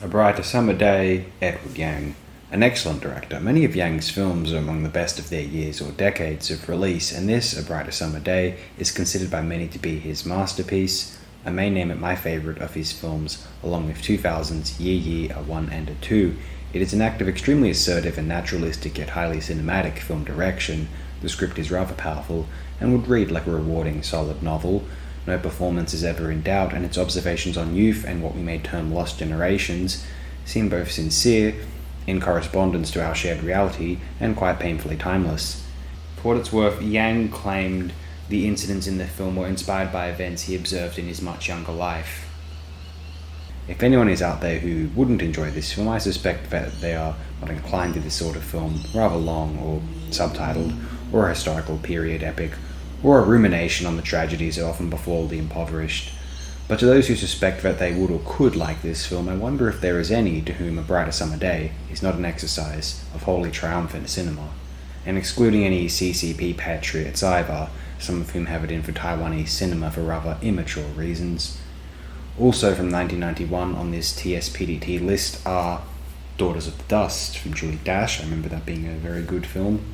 A Brighter Summer Day, Edward Yang. An excellent director, many of Yang's films are among the best of their years or decades of release, and this, A Brighter Summer Day, is considered by many to be his masterpiece. I may name it my favourite of his films, along with 2000's Ye Ye, a 1 and a 2. It is an act of extremely assertive and naturalistic yet highly cinematic film direction. The script is rather powerful, and would read like a rewarding, solid novel. No performance is ever in doubt, and its observations on youth and what we may term lost generations seem both sincere, in correspondence to our shared reality, and quite painfully timeless. For what it's worth, Yang claimed the incidents in the film were inspired by events he observed in his much younger life. If anyone is out there who wouldn't enjoy this film, I suspect that they are not inclined to this sort of film, rather long or subtitled, or a historical period epic, or a rumination on the tragedies that often befall the impoverished. But to those who suspect that they would or could like this film, I wonder if there is any to whom A Brighter Summer Day is not an exercise of wholly triumphant cinema, and excluding any CCP patriots either, some of whom have it in for Taiwanese cinema for rather immature reasons. Also from 1991 on this TSPDT list are Daughters of the Dust from Julie Dash, I remember that being a very good film.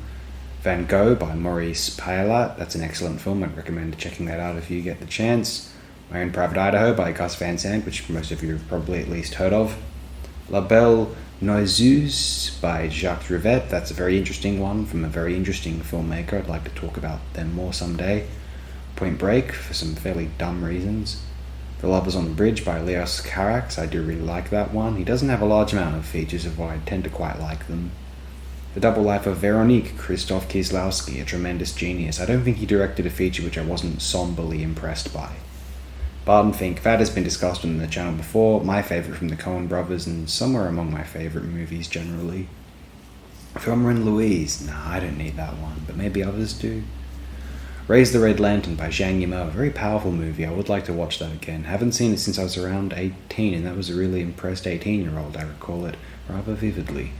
Van Gogh by Maurice Payalat, that's an excellent film, I'd recommend checking that out if you get the chance. My Own Private Idaho by Gus Van Sant, which most of you have probably at least heard of. La Belle Noiseuse by Jacques Rivette, that's a very interesting one from a very interesting filmmaker, I'd like to talk about them more someday. Point Break, for some fairly dumb reasons. The Lovers on the Bridge by Leos Carax, I do really like that one. He doesn't have a large amount of features of why I tend to quite like them. The Double Life of Veronique, Krzysztof Kieslowski, a tremendous genius. I don't think he directed a feature which I wasn't somberly impressed by. Barton Fink, that has been discussed on the channel before, my favourite from the Coen brothers, and somewhere among my favourite movies generally. Thelma and Louise, nah, I don't need that one, but maybe others do. Raise the Red Lantern by Zhang Yimou, a very powerful movie, I would like to watch that again. Haven't seen it since I was around 18, and that was a really impressed 18-year-old, I recall it rather vividly.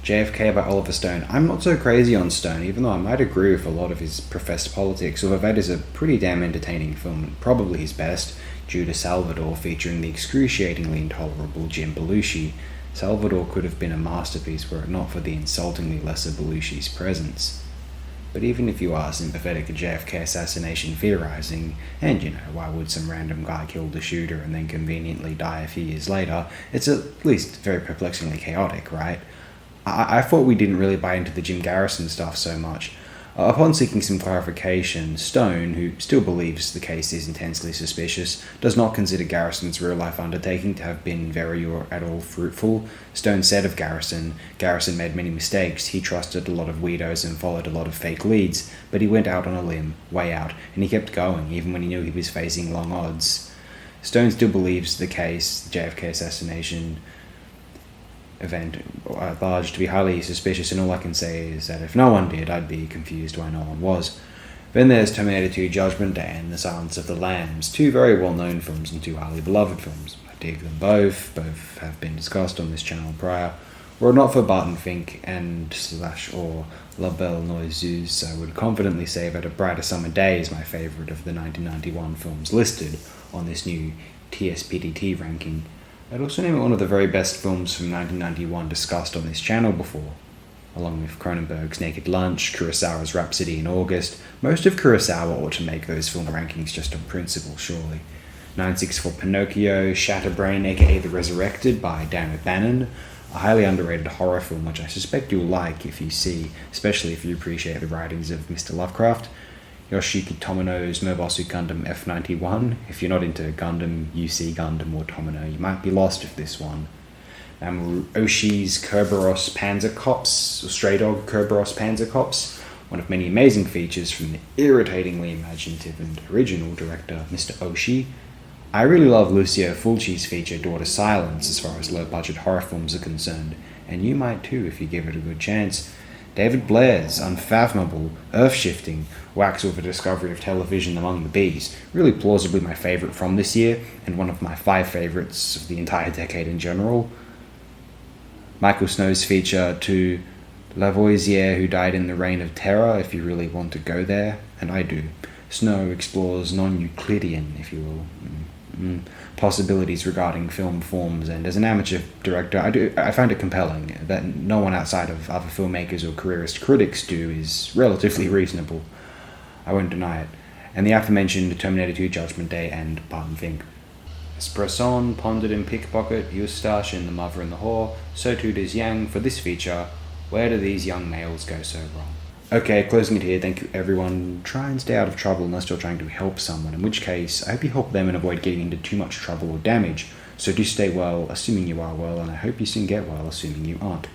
JFK by Oliver Stone. I'm not so crazy on Stone, even though I might agree with a lot of his professed politics, although that is a pretty damn entertaining film, probably his best, due to Salvador featuring the excruciatingly intolerable Jim Belushi. Salvador could have been a masterpiece were it not for the insultingly lesser Belushi's presence. But even if you are sympathetic to JFK assassination theorizing, and why would some random guy kill the shooter and then conveniently die a few years later, it's at least very perplexingly chaotic, right? I thought we didn't really buy into the Jim Garrison stuff so much. Upon seeking some clarification, Stone, who still believes the case is intensely suspicious, does not consider Garrison's real-life undertaking to have been very or at all fruitful. Stone said of Garrison made many mistakes, he trusted a lot of weirdos and followed a lot of fake leads, but he went out on a limb, way out, and he kept going, even when he knew he was facing long odds. Stone still believes the case, the JFK assassination event at large to be highly suspicious, and all I can say is that if no one did, I'd be confused why no one was. Then there's Terminator 2 Judgment Day and The Silence of the Lambs, two very well-known films and two highly beloved films. I dig them both have been discussed on this channel prior. Were it not for Barton Fink and or La Belle Noiseuse, I would confidently say that A Brighter Summer Day is my favourite of the 1991 films listed on this new TSPDT ranking. I'd also name it one of the very best films from 1991 discussed on this channel before, along with Cronenberg's Naked Lunch, Kurosawa's Rhapsody in August. Most of Kurosawa ought to make those film rankings just on principle, surely. 964 Pinocchio, Shatterbrain, aka The Resurrected by Dan O'Bannon, a highly underrated horror film which I suspect you'll like if you see, especially if you appreciate the writings of Mr. Lovecraft. Yoshiki Tomino's Mobosu Gundam F91. If you're not into Gundam, UC Gundam or Tomino, you might be lost with this one. Oshi's Kerberos Panzer Cops, or Stray Dog Kerberos Panzer Cops, one of many amazing features from the irritatingly imaginative and original director Mr. Oshii. I really love Lucio Fulci's feature Daughter Silence as far as low-budget horror films are concerned, and you might too if you give it a good chance. David Blair's unfathomable, earth-shifting wax with a discovery of television among the bees, really plausibly my favourite from this year, and one of my 5 favourites of the entire decade in general. Michael Snow's feature to Lavoisier, who died in the Reign of Terror, if you really want to go there, and I do. Snow explores non-Euclidean, if you will, possibilities regarding film forms, and as an amateur director, I find it compelling that no one outside of other filmmakers or careerist critics do is relatively reasonable. I won't deny it. And the aforementioned Terminator 2, Judgment Day, and Barton Fink. As Bresson pondered in Pickpocket, Eustache in The Mother and the Whore, so too does Yang for this feature, Where Do These Young Males Go So Wrong? Okay, closing it here. Thank you, everyone. Try and stay out of trouble unless you're trying to help someone, in which case I hope you help them and avoid getting into too much trouble or damage. So do stay well, assuming you are well, and I hope you soon get well, assuming you aren't.